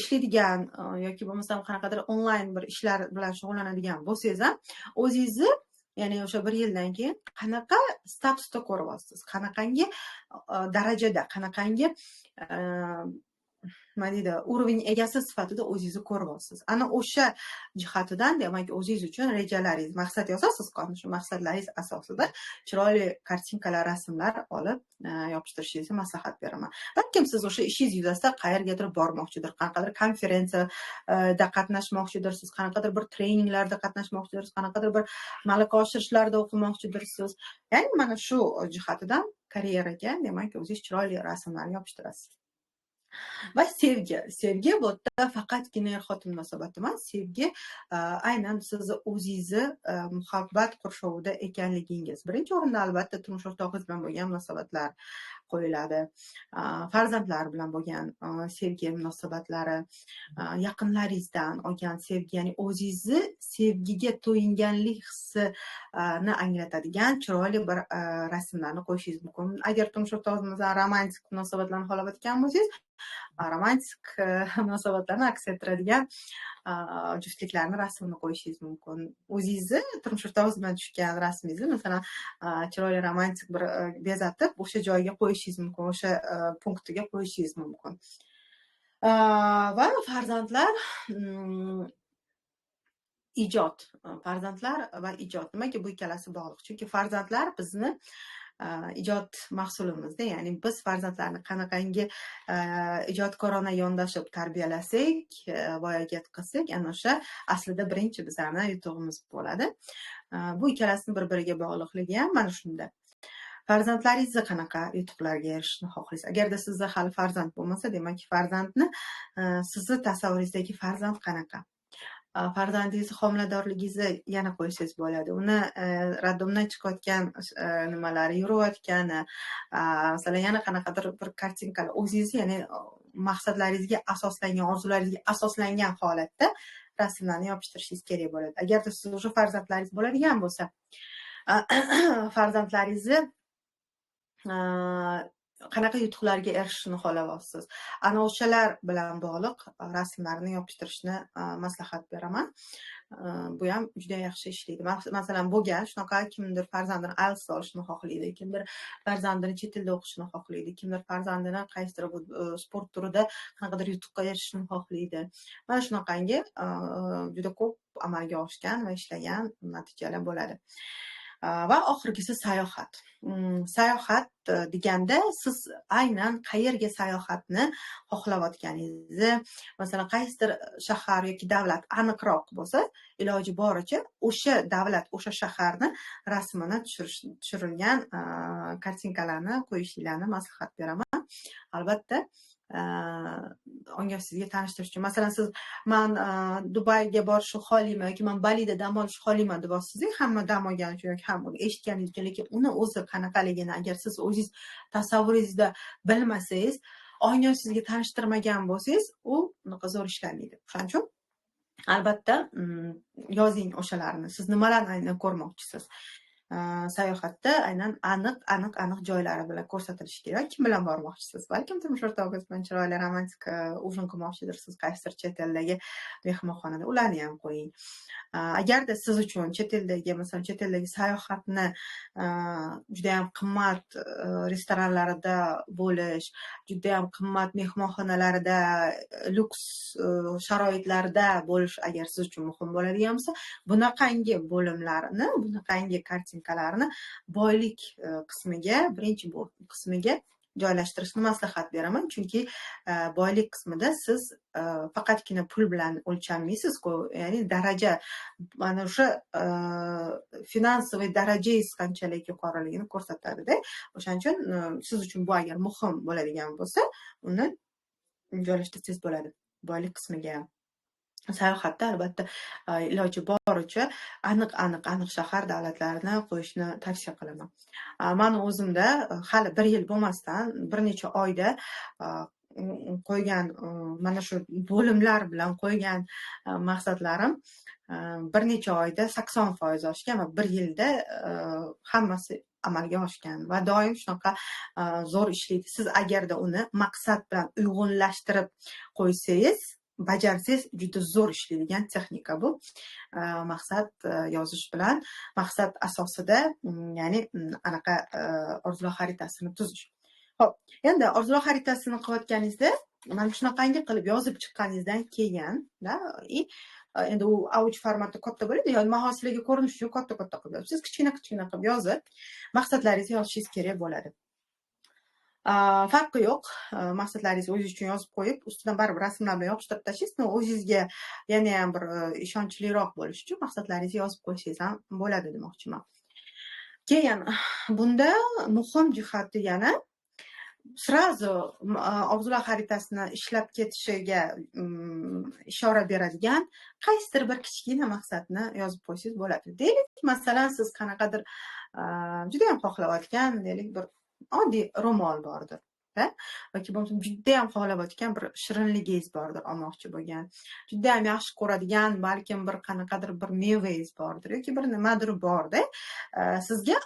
ishlaydigan yoki bo'lmasam qanaqadir onlayn bir ishlar bilan shug'ullanadigan bo'lsangiz ham, o'zingizni, ya'ni o'sha 1 yildan keyin qanaqa statusda ko'ryapsiz, qanaqangi darajada, qanaqangi nima deydi, urovень egasi sifatida o'zingizni ko'ryapsiz. Ana o'sha jihatidan, demak, o'zingiz uchun rejalaringiz, maqsad yozasiz, shu maqsadlaringiz asosida chiroyli kartinkalar, rasmlar olib yopishtirishingizni maslahat beraman. Balkim siz o'sha ishingiz yuzasidan qayergadir bormoqchidir, qanaqadir konferensiyada qatnashmoqchidirsiz, qanaqadir bir treninglarda qatnashmoqchidirsiz, qanaqadir bir malaka oshirishlarda o'qimoqchidirsiz. Ya'ni mana shu jihatidan karyeraga, demak, o'zingiz chiroyli rasmlarni yopishtirasiz. Va sevgi bu yerda faqatgina er-xotin munosabati emas, sevgi aynan sizni o'zingizni muhabbat qurshovida ekanligingiz. Birinchi o'rinda albatta turmush o'rtog'ingiz bilan bo'lgan munosabatlar qo'yiladi. Farzandlar bilan bo'lgan sevgi munosabatlari, yaqinlaringizdan olgan sevgi, ya'ni o'zingizni sevgiga to'yinganlik hissini anglatadigan chiroyli bir rasmlarni qo'yishingiz mumkin. Agar turmush o'rtog'ingiz bilan romantik munosabatlarni xohlayotgan bo'lsangiz, romantik munosabatlarni aks ettiradigan juftliklarni rasmini qo'yishingiz mumkin. O'zingizni turmush o'rtog'ingiz bilan tushgan rasmingizni masalan chiroyli romantik bir bezatib o'sha joyiga qo'yishingiz mumkin, o'sha punktiga qo'yishingiz mumkin. Va farzandlar ijod. Farzandlar va ijod. Nimaga bu ikkalasi bog'liq? Chunki farzandlar bizni ijod mahsulimizda, ya'ni biz farzandlarni qanaqangi ijodkorona yondashib tarbiyalasak, voyaga yetkazsak, ana o'sha aslida birinchi bizlarni yutug'imiz bo'ladi. Bu ikkalasini bir-biriga bog'liqligi ham mana shunda. Farzandlaringizni qanaqa yutuqlarga erishishni xohlaysiz? Agarda sizda hali farzand bo'lmasa, demak farzandni sizni tasavvuringizdagi farzand qanaqa? Farzandingizni homiladorligingizni yana qo'ysangiz bo'ladi. Uni raddomdan chiqayotgan nimalari, yurayotgani, masalan, yana qanaqadir bir kartinkalar o'zingizni, ya'ni maqsadlaringizga asoslangan, orzularingizga asoslangan holatda rasmlarni yopishtirishingiz kerak bo'ladi. Agarda siz o'sha farzandlaringiz bo'ladigan bo'lsa, farzandlaringizni qanaqa yutuqlarga erishishni xohlayapsiz? Ana o'shalar bilan bog'liq rasmlarni yopishtirishni maslahat beraman. Bu ham juda yaxshi ishlaydi. Masalan, bo'lgan shunaqa kimdir farzandini IELTS olishni xohlaydi, kimdir farzandini chet elda o'qishni xohlaydi, kimdir farzandini qaysidir sport turida qanaqadir yutuqqa erishishni xohlaydi. Mana shunaqangi juda ko'p amalga oshgan va ishlagan natijalar bo'ladi. Va oxirgisi sayohat. Sayohat deganda siz aynan qayerga sayohatni xohlayotganingizni, masalan, qaysidir shahar yoki davlat aniqroq bo'lsa, iloji boricha o'sha davlat, o'sha shaharni rasmini tushirilgan kartinkalarni qo'yishinglarni maslahat beraman. Albatta, sizga tanishtirish uchun. Masalan, siz men Dubayga borishni xohlayman yoki men Balida dam olishni xohlayman deb olsangiz, hamma dam olgani uchun yoki hamma eshitganingiz uchun, lekin uni o'zi qanaqaligini agar siz o'zingiz tasavvuringizda bilmasangiz, sizga tanishtirmagan bo'lsangiz, u unaqa zo'r ishlanmaydi. Shuning uchun albatta yozing o'shalarni. Siz nimalarni aynan ko'rmoqchisiz? Sayohatda aynan aniq joylari bilan ko'rsatilishi kerak. Kim bilan bormoqchisiz? Balkim turmush o'rtog'ingiz bilan chiroyli romantik ujin qilmoqchidirsiz qaysidir chet eldagi mehmonxonada. Ularni ham qo'ying. Agarda siz uchun chet eldagi sayohatni juda ham qimmat restoranlarida bo'lish, juda ham qimmat mehmonxonalarida, lyuks sharoitlarda bo'lish agar siz uchun muhim bo'ladigan bo'lsa, bunaqangi bo'limlarni, bunaqangi kartinkalarni boylik qismiga, birinchi qismiga joylashtirishni maslahat beraman. Chunki boylik qismida siz faqatgina pul bilan o'lchanmaysiz-ku, ya'ni daraja, mana o'sha finansoviy darajangiz qanchalik yuqoriligini ko'rsatadi-da. O'shaning uchun siz uchun bu agar muhim bo'ladigan bo'lsa, uni joylashtirsangiz bo'ladi boylik qismiga. Sayohatda albatta iloji boricha aniq shahar davlatlarini qo'yishni tavsiya qilaman. Meni o'zimda hali 1 yil bo'lmasdan bir necha oyda qo'ygan mana shu bo'limlar bilan qo'ygan maqsadlarim bir necha oyda 80% oshgan va 1 yilda hammasi amalga oshgan va doim shunaqa zo'r ishlaydi. Siz agarda uni maqsad bilan uyg'unlashtirib qo'ysangiz, bajarsangiz, juda zo'r ishlaydigan texnika bu. Maqsad yozish bilan, maqsad asosida, ya'ni anaqa orzular xaritasini tuzish. Xo'p, endi orzular xaritasini qilayotganingizda, mana shunaqangi qilib yozib chiqqaningizdan keyin, endi u audio formati katta bo'ladi, yoki mahosilaga ko'rinish uchun katta qilib yozib, siz kichkina qilib yozib, maqsadlaringizni yozishingiz kerak bo'ladi. Farqi yo'q. Maqsadlaringizni o'zingiz uchun yozib qo'yib, ustidan baribir rasmlar bilan yopishtirib tashlaysiz. O'zingizga yana ham bir ishonchliroq bo'lish uchun maqsadlaringizni yozib qo'ysangiz ham bo'ladi demoqchiman. Keyin bunda muhim jihati yana srazu orzular xaritasini ishlab ketishiga ishora beradigan qaysidir bir kichkina maqsadni yozib qo'ysangiz bo'ladi. Deylik, masalan, siz qanaqadir juda ham xohlayotgan, deylik, bir oddiy ro'mol bordir. Yoki bo'lmasa juda ham xohlayotgan bir shirinligingiz bordir, olmoqchi bo'lgan. Juda ham yaxshi ko'radigan, balkim bir qanaqadir bir mevangiz bordir yoki bir nimadir borda. Sizga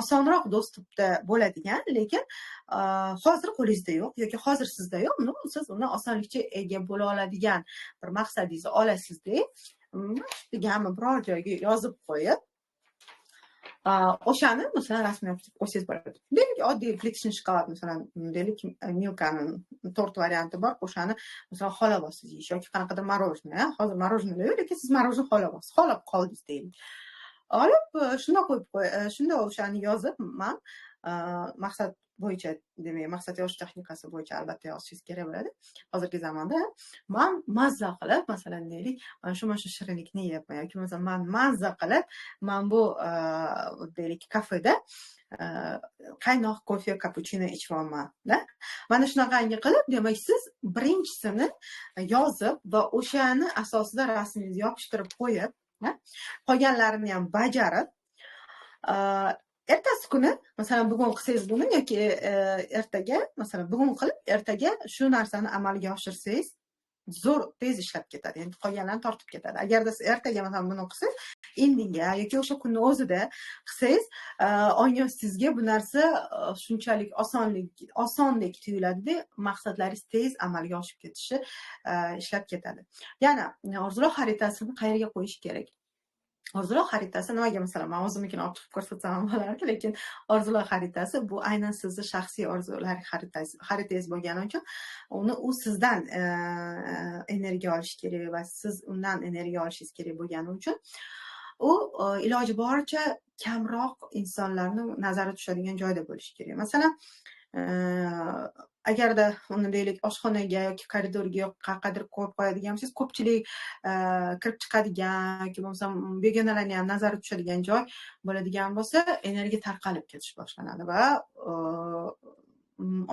osonroq dostupda bo'ladigan, lekin hozir qo'lingizda yo'q yoki hozir sizda yo'q, siz uni osonlikcha ega bo'la oladigan bir maqsadingizni olasizda, deganmi biror joyga yozib qo'yib, o'shani masalan rasmga qo'ysangiz bo'ladi. Deylik, oddiy pliksin shokolad, masalan, deylik, Milkaning tort varianti bor, o'shani masalan xohlayapsiz yeyish yoki qanaqadir morojniy, hozir morojniy yo'q, lekin siz morojniy xohlayapsiz, xohlab qoldingiz deylik. Olib, shunday qo'yib shunda o'shani yozib, men maqsad bo'yicha, demak, maqsad yozish texnikasi bo'yicha albatta yozishingiz kerak bo'ladi. Hozirgi zamonda men mazza qilib, masalan, deylik, mana shu shirinlikni yeyapman yoki masalan, men mazza qilib, men bu deylik, kafeda qaynoq kofe, kapuchino ichyapman-da. Mana shunaqangi qilib, demak, siz birinchisini yozib va o'shani asosida rasmingizni yopishtirib qo'yib, qolganlarini ham bajarib, ertasi kuni, masalan, bugun qilsangiz buni yoki ertaga, masalan, bugun qilib, ertaga shu narsani amalga oshirsangiz, zo'r tez ishlab ketadi. Endi qolganlarni tortib ketadi. Agarda siz ertaga masalan buni qilsangiz, indinga yoki o'sha kunning o'zida qilsangiz, oyon sizga bu narsa shunchalik osondek tuyuladida, maqsadlaringiz tez amalga oshib ketishi, ishlab ketadi. Yana orzular xaritasini qayerga qo'yish kerak? Orzular xaritasi nimaga, masalan, men o'zimnikini olib chiqib ko'rsatsam ham bo'lardi, lekin orzular xaritasi bu aynan sizni shaxsiy orzular xaritangiz bo'lgani uchun u sizdan energiya olish kerak va siz undan energiya olishingiz kerak bo'lgani uchun u iloji boricha kamroq insonlarni nazari tushadigan joyda bo'lishi kerak. Masalan, agarda uni deylik oshxonaga yoki koridorga qayerqadir qo'yib qo'yadigan bo'lsangiz, ko'pchilik kirib chiqadigan yoki bo'lmasa begonalarni ham nazari tushadigan joy bo'ladigan bo'lsa, energiya tarqalib ketish boshlanadi va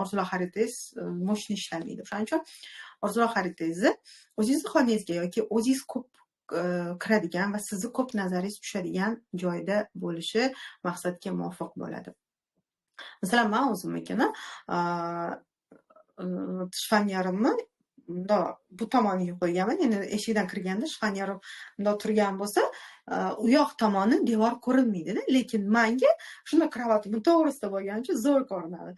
orzular xaritangiz mo'shni ishlamaydi. O'shaning uchun orzular xaritangizni o'zingizni xonangizga yoki o'zingiz ko'p kiradigan va sizni ko'p nazaringiz tushadigan joyda bo'lishi maqsadga muvofiq bo'ladi. Masalan, men o'zimnikini shifoniyerimni bu tomoniga qo'yganman. Endi eshikdan kirganda shifoniyerim bundoq turgan bo'lsa, u yoq tomoni devor ko'rinmaydi-da, lekin menga shunda kravatimni to'g'risida bo'lgani uchun zo'r ko'rinadi.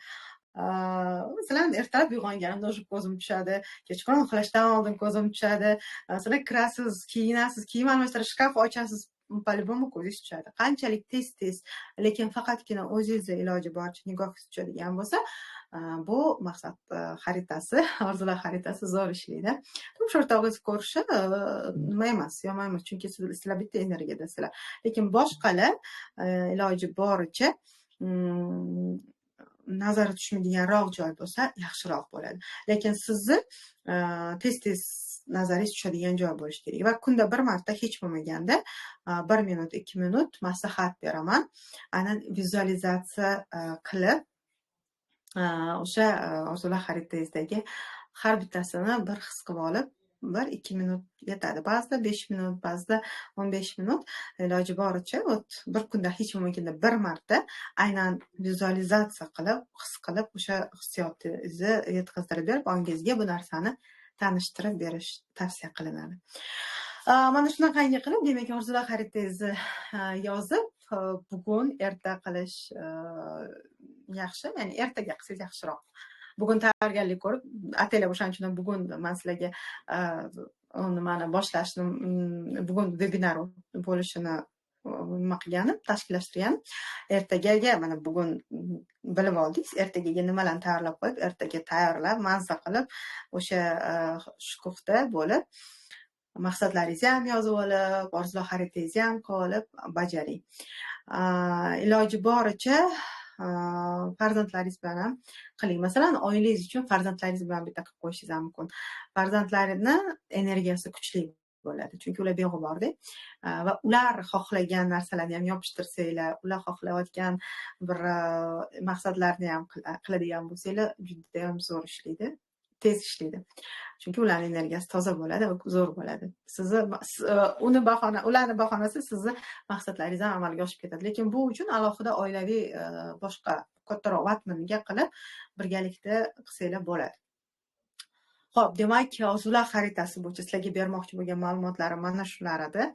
Masalan, ertalab uyg'onganimda o'sha ko'zim tushadi, kechqurun uxlashdan oldin ko'zim tushadi. Masalan, kirasiz, kiyinasiz, kiyim almashtirib shkaf ochasiz, по-любому ko'zingiz tushadi. Qanchalik tez, lekin faqatgina o'zingizni iloji boricha nigohingiz tushadigan bo'lsa, bu maqsad xaritasi, orzular xaritasi zo'r ishlaydi. Turmush o'rtog'ingiz ko'rishi nima emas, yomon emas, chunki sizlar bitta energiyadasizlar. Lekin boshqalar iloji boricha nazar tushmaydiganroq joy bo'lsa, yaxshiroq bo'ladi. Lekin sizni tez nazaringiz tushadigan joy bo'lishi kerak va kunda bir marta hech bo'lmaganda 1 minut, 2 minut maslahat beraman. Ana vizualizatsiya qilib, o'sha orzular xaritangizdagi har bittasini bir his qilib olib, 1-2 minut yetadi. Ba'zida 5 minut, ba'zida 15 minut iloji boricha bir kunda hech bo'lmaganda bir marta aynan vizualizatsiya qilib, his qilib, o'sha hissiyotingizni yetkazdirib berib, ongingizga bu narsani tanishtirib berish tavsiya qilinadi. Mana shunaqangi qilib, demak, orzular xaritangizni yozib, bugun erta qilish yaxshi, ya'ni ertaga qilsangiz yaxshiroq. Bugun tayyorgarlik ko'rib, ataylar o'shaning uchun bugun men sizlarga nimani boshlashni, bugun webinar bo'lishini nima qilganim, tashkillashtirganim. Ertagaga mana bugun bilib oldingiz, ertagaga nimalarni tayyorlab qo'yib, ertaga tayyorlab, mazza qilib, o'sha shukuhda bo'lib, maqsadlaringizni ham yozib olib, orzular xaritangizni ham qilib bajaring. Iloji boricha farzandlaringiz bilan ham qiling. Masalan, oilangiz uchun farzandlaringiz bilan bitta qilib qo'yishingiz ham mumkin. Farzandlarini energiyasi kuchli bo'ladi, chunki ular beg'uborda va ular xohlagan narsalarni ham yopishtirsanglar, ular xohlayotgan bir maqsadlarni ham qiladigan bo'lsanglar juda ham zo'r ishlaydi, tez ishlaydi, chunki ularning energiyasi toza bo'ladi va zo'r bo'ladi. Ularni bahonasi sizni maqsadlaringiz ham amalga oshib ketadi, lekin bu uchun alohida oilaviy boshqa kattaroq vatmanga qilib birgalikda qilsanglar bo'ladi. Xo'p, demak, orzular xaritasi bo'yicha sizlarga bermoqchi bo'lgan ma'lumotlarim mana shular edi.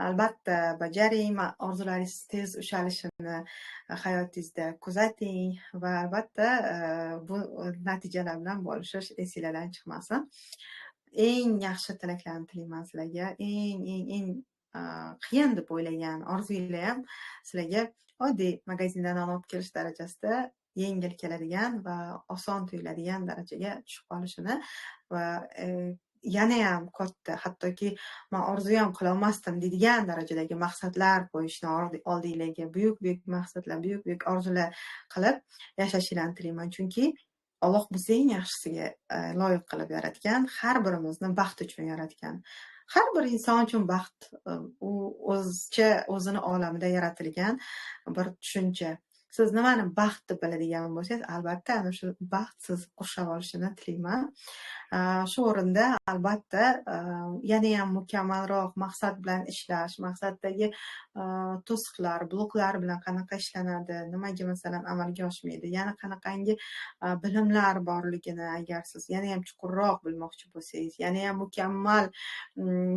Albatta, bajaring, orzularingiz tez ushalishini hayotingizda kuzating va albatta bu natijalar bilan bo'lishish esinglardan chiqmasin. Eng yaxshi tilaklarni tilayman sizlarga. Eng qiyin deb o'ylagan orzuylar ham sizlarga oddiy magazindan olib kelish darajasida yengil keladigan va oson tuyuladigan darajaga tushib qolishini va yana ham katta, hattoki men orzu ham qila olmasdim deydigan darajadagi maqsadlar qo'yishni oldinglarga, buyuk maqsadlar, buyuk orzular qilib yashashinglarni tilayman, chunki Alloh bizni eng yaxshisiga loyiq qilib yaratgan, har birimizni baxt uchun yaratgan. Har bir inson uchun baxt u o'zini olamida yaratilgan bir tushuncha. Siz nimani baxt deb biladigan bo'lsangiz, albatta ana shu baxt sizni qurshab olishini tilayman. Shu o'rinda albatta yana ham mukammalroq maqsad bilan ishlash, maqsaddagi to'siqlar, bloklar bilan qanaqa ishlanadi, nimaga masalan amalga oshmaydi, yana qanaqangi bilimlar borligini agar siz yana ham chuqurroq bilmoqchi bo'lsangiz, yana ham mukammal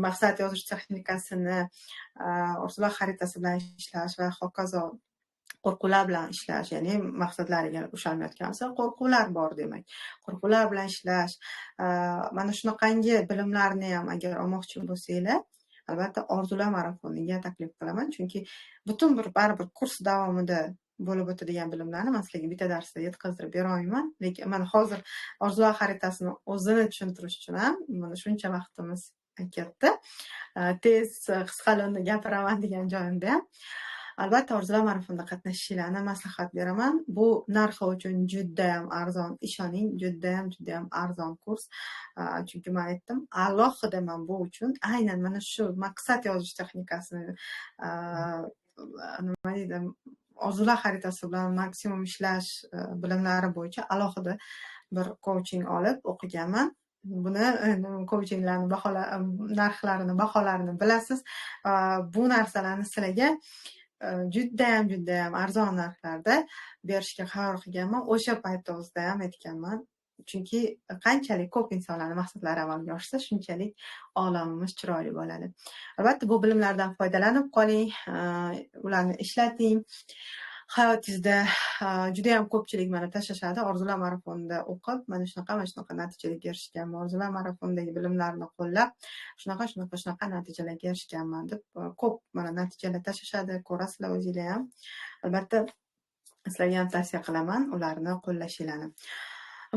maqsad yozish texnikasini, orzular xaritasi bilan ishlash va hokazo qo'rquvlar bilan ishlash, ya'ni maqsadlariga ushalmayotgan bo'lsa, qo'rquvlar bor demak. Qo'rquvlar bilan ishlash, mana shunaqangi bilimlarni ham agar olmoqchi bo'lsanglar, albatta orzular marafoniga taklif qilaman, chunki butun baribir kurs davomida bo'lib o'tadigan bilimlarni men sizlarga bitta darsda yetkazdirib bera olmayman, lekin mana hozir orzular xaritasini o'zini tushuntirish uchun ham mana shuncha vaqtimiz ketdi. Tez qisqalarni gapiraman degan joyimda ham albatta orzular marafonida qatnashishinglarni maslahat beraman. Bu narxi uchun juda ham arzon, ishoning, juda ham arzon kurs. Chunki men aytdim, alohida men bu uchun aynan mana shu maqsad yozish texnikasini nima deydi, orzular xaritasi bilan maksimum ishlash bilimlari bo'yicha alohida bir coaching olib o'qiganman. Buni coachinglarni narxlarini, baholarini bilasiz. Bu narsalarni sizlarga juda ham arzon narxlarda berishga qaror qilganman. O'sha paytda o'zida ham aytganman, chunki qanchalik ko'p insonlarning maqsadlari amalga oshsa, shunchalik olamimiz chiroyli bo'ladi. Albatta bu bilimlardan foydalanib qoling, ularni ishlating. Hayotingizda juda ham ko'pchilik mana tashlashadi, orzular marafonida o'qib, mana shunaqa natijalarga erishganman, orzular marafonidagi bilimlarni qo'llab, shunaqa natijalarga erishganman deb ko'p mana natijalar tashlashadi, ko'rasizlar o'zingizlar ham. Albatta sizlarga ham tavsiya qilaman ularni qo'llashinglarni.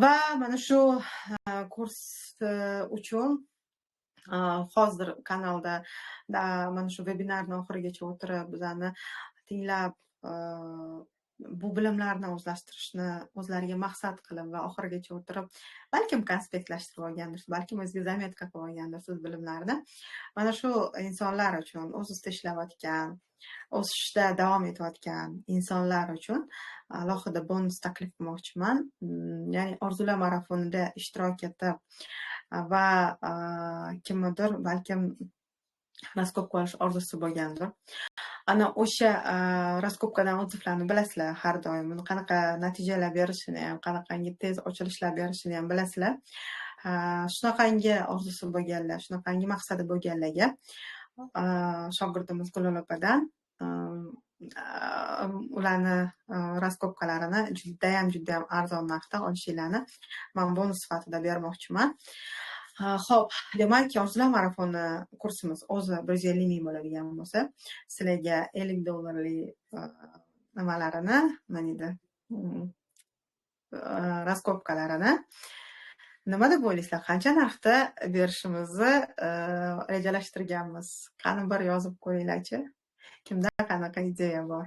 Va mana shu kurs uchun hozir kanalda mana shu vebinarning oxirigacha o'tirib bizani tinglab bu bilimlarni o'zlashtirishni o'zlariga maqsad qilib va oxirigacha o'tirib balkim konspektlashtirib olgandirsiz, balkim o'zingizga zametka qilib olgandirsiz bilimlarni. Mana shu insonlar uchun, o'z ustida ishlayotgan, o'sishda davom etayotgan insonlar uchun alohida bonus taklif qilmoqchiman. Ya'ni orzular marafonida ishtirok etib va kimnidir balkim raskopka olish orzusi bo'lgandir. Ana o'sha raskopkadan odzivlarni bilasizlar, har doim buni qanaqa natijalar berishini ham, qanaqangi tez ochilishlar berishini ham bilasizlar. Shunaqangi orzusi bo'lganlar, shunaqangi maqsadi bo'lganlarga shogirdimiz Gulol opadan ularni raskopkalarini juda ham arzon narxda olishinglarni men bonus sifatida bermoqchiman. Xo'p, demak, orzular marafoni kursimiz o'zi 150 ming bo'ladigan bo'lsa, sizlarga $50 nimalarini, nima deydi, raskopkalarini nima deb o'ylaysizlar, qancha narxda berishimizni rejalashtirganmiz? Qani bir yozib qo'yinglarchi. Kimda qanaqa ideya bor?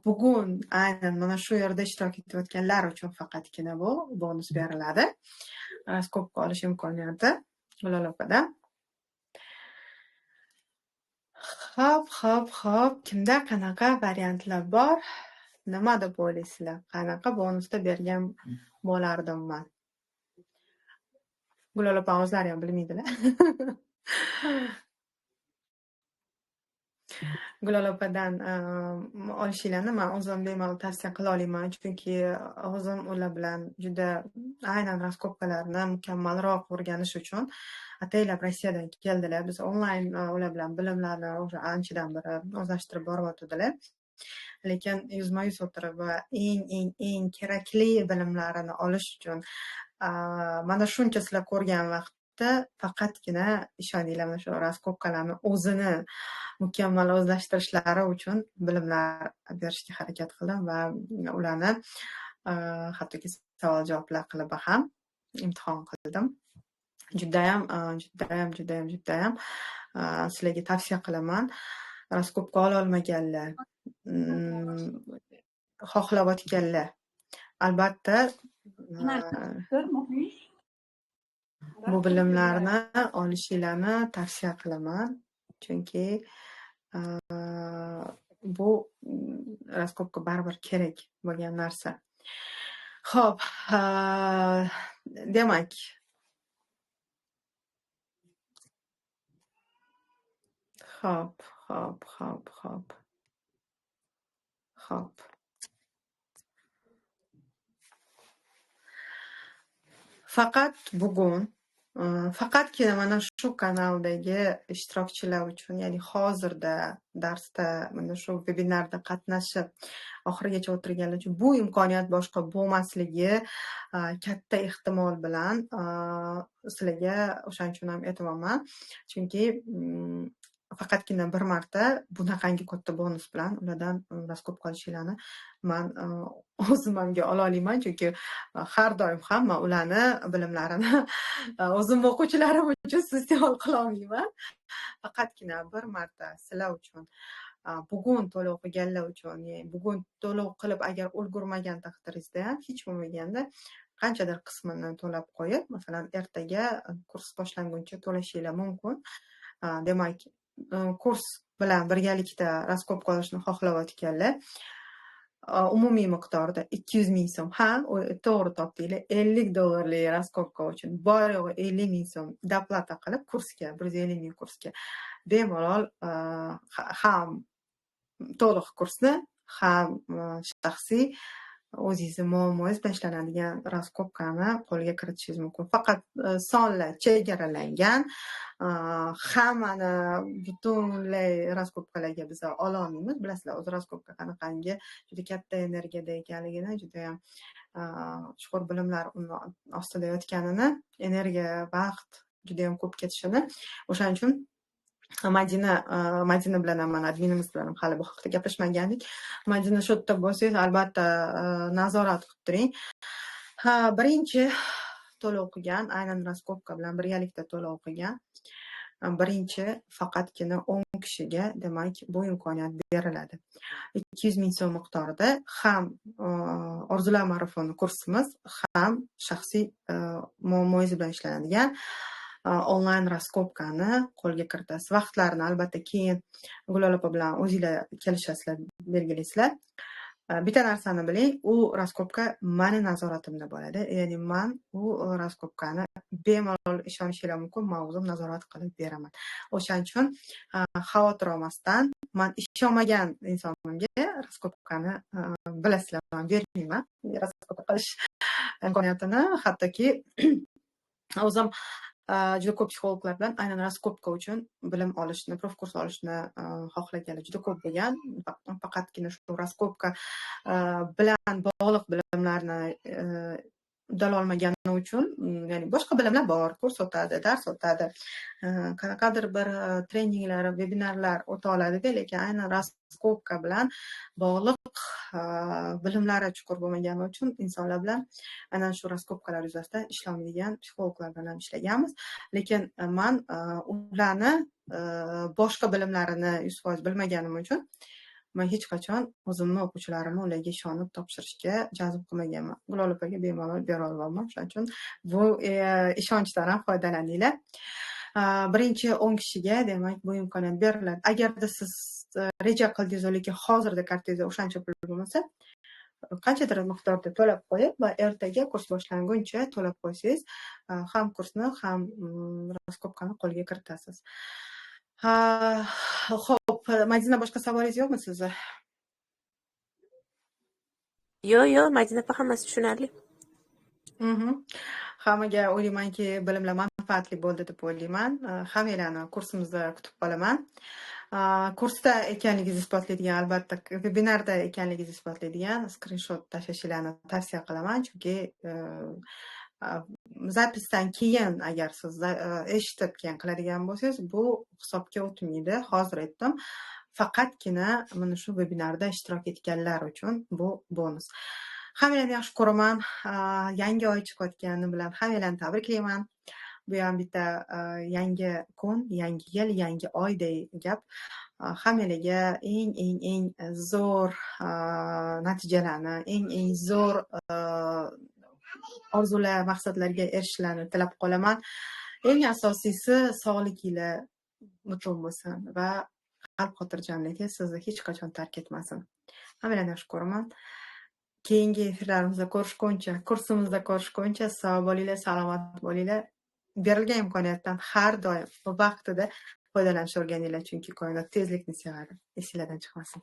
Bugun aynan mana shu yerda ishtirok etayotganlar uchun faqatgina bu bonus beriladi. Raskopka olish imkoniyati Gulol opadan. Hop. Kimda qanaqa variantlar bor? Nima deb o'ylaysizlar? Qanaqa bonusda bergan bo'lardim man? Gulol opa o'zlari ham bilmaydilar. Gulol opadan olishinglarni man o'zim bemalol tavsiya qila olaman, chunki o'zim ular bilan juda aynan raskopkalarni mukammalroq o'rganish uchun ataylab Rossiyadan keldilar. Biz onlayn ular bilan bilimlarni o'sha anchadan beri o'zlashtirib boryotgandilar. Lekin yuzma-yuz o'tirib va eng kerakli bilimlarini olish uchun mana shuncha sizlar ko'rgan vaqtda faqatgina ishoninglar, mana shu raskopkalarni o'zini mukammal o'zlashtirishlari uchun bilimlar berishga harakat qildim va ularni hattoki savol javoblar qilib ham imtihon qildim. Judayam sizlarga tavsiya qilaman. Raskopka ololmaganlar, xohlayotganlar albatta bu bilimlarni olishinglarni tavsiya qilaman, chunki bu raskopka baribir kerak bo'lgan narsa. Xo'p, demak, Xo'p. Faqat bugun faqatgina mana shu kanaldagi ishtirokchilar uchun, ya'ni hozirda darsda mana shu vebinarda qatnashib oxirigacha o'tirganlar uchun bu imkoniyat boshqa bo'lmasligi katta ehtimol bilan sizlarga o'shaning uchun ham aytyapman, chunki faqatgina bir marta bunaqangi katta bonus bilan ulardan raskop qilishinglarni man o'zimga ola olaman, chunki har doim ham man ularni bilimlarini o'zim o'quvchilarim uchun iste'mol qila olmayman. Faqatgina bir marta sizlar uchun, bugun to'liq o'qiganlar uchun, bugun to'liq qilib agar ulgurmagan taqdiringizda ham hech bo'lmaganda qanchadir qismini to'lab qo'yib, masalan ertaga kurs boshlanguncha to'lashinglar mumkin. Demak, kurs bilan birgalikda raskopka olishni xohlayotganlar umumiy miqdorda 200 ming so'm, to'g'ri topdinglar, $50 raskopka uchun bor yo'g'i 50 ming so'm doplata qilib kursga, 150 ming kursga bemalol ham to'liq kursni, ham shaxsiy o'zingizni muammongiz bilan ishlanadigan raskopkani qo'lga kiritishingiz mumkin. Faqat sonlar chegaralangan, hammani butunlay raskopkalarga biz ola olmaymiz. Bilasizlar, o'zi raskopka qanaqangi juda katta energiyada ekanligini, juda ham chuqur bilimlar ostida yotganini, energiya, vaqt juda ham ko'p ketishini. O'shaning uchun Madina bilan ham, adminimiz bilan ham hali bu haqida gaplashmagandik. Madina shu yerda bo'lsangiz, albatta nazorat qilib turing. Birinchi to'la o'qigan, aynan raskopka bilan birgalikda to'la o'qigan birinchi faqatgina 10 kishiga demak bu imkoniyat beriladi. 200 ming so'm miqdorida ham Orzular marafoni kursimiz, ham shaxsiy muammongiz bilan ishlanadigan onlayn raskopkani qo'lga kiritasiz. Vaqtlarini albatta keyin Gulol opa bilan o'zinglar kelishasizlar, belgilaysizlar. Bitta narsani biling, u raskopka meni nazoratimda bo'ladi. Ya'ni men u raskopkani bemalol ishonishinglar mumkin, men o'zim nazorat qilib beraman. O'shaning uchun xavotir olmasdan, men ishonmagan insonimga raskopkani bilasizlar, men bermayman. Raskopka qilish imkoniyatini, hattoki o'zim juda ko'p psixologlar bilan aynan raskopka uchun bilim olishni, profkurs olishni xohlaganlar juda ko'p bo'lgan. Faqatgina shu raskopka bilan bog'liq bilimlarni udalolmagani uchun, ya'ni boshqa bilimlar bor, kurs o'tadi, dars o'tadi, qanaqadir bir treninglar, vebinarlar o'ta oladi-da, lekin aynan raskopka bilan bog'liq bilimlari chuqur bo'lmagani uchun insonlar bilan aynan shu raskopkalar yuzasidan ishlamaydigan psixologlar bilan ham ishlaganmiz. Lekin men ularni boshqa bilimlarini 100% bilmaganim uchun men hech qachon o'zimni o'quvchilarimni ularga ishonib topshirishga jazm qilmaganman. Gulol opaga bemalol bera olaman. Shuning uchun bu ishonchdan ham foydalaninglar. birinchi 10 kishiga demak bu imkoniyat beriladi. Agarda siz reja qildingiz, lekin hozirda kartangizda o'shancha pul bo'lmasa, qanchadir miqdorda to'lab qo'yib va ertaga kurs boshlanguncha to'lab qo'ysangiz, ham kursni ham raskopkani qo'lga kiritasiz. Xo'p, Madina, boshqa savolingiz yo'qmi sizni? Yo'q, Madina opa, hammasi tushunarli. Hammaga o'ylaymanki, bilimlar manfaatli bo'ldi deb o'ylayman. Hammanglarni kursimizda kutib qolaman. Kursda ekanligingizni isbotlaydigan, albatta vebinarda ekanligingizni isbotlaydigan skrinshot tashlashingizni tavsiya qilaman, chunki zapisdan keyin agar siz eshitib keyin qiladigan bo'lsangiz, bu hisobga o'tmaydi. Hozir aytdim, faqatgina mana shu vebinarda ishtirok etganlar uchun bu bonus. Hammanglarni yaxshi ko'raman. Yangi oy chiqayotgani bilan hammanglarni tabriklayman. Bu ham bitta yangi kun, yangi yil, yangi oyday gap. Hammanglarga eng zo'r natijalarni, eng zo'r orzular, maqsadlarga erishishlarni tilab qolaman. Eng asosiysi sog'liginglar butun bo'lsin va qalb xotirjamligi sizni hech qachon tark etmasin. Hammanglarni yaxshi ko'raman. Keyingi efirlarimizda ko'rishguncha, kursimizda ko'rishguncha sog' bo'linglar, salomat bo'linglar. Berilgan imkoniyatdan har doim vaqtida foydalanishni o'rganinglar, chunki koinot tezlikni sevadi. Esinglardan chiqmasin.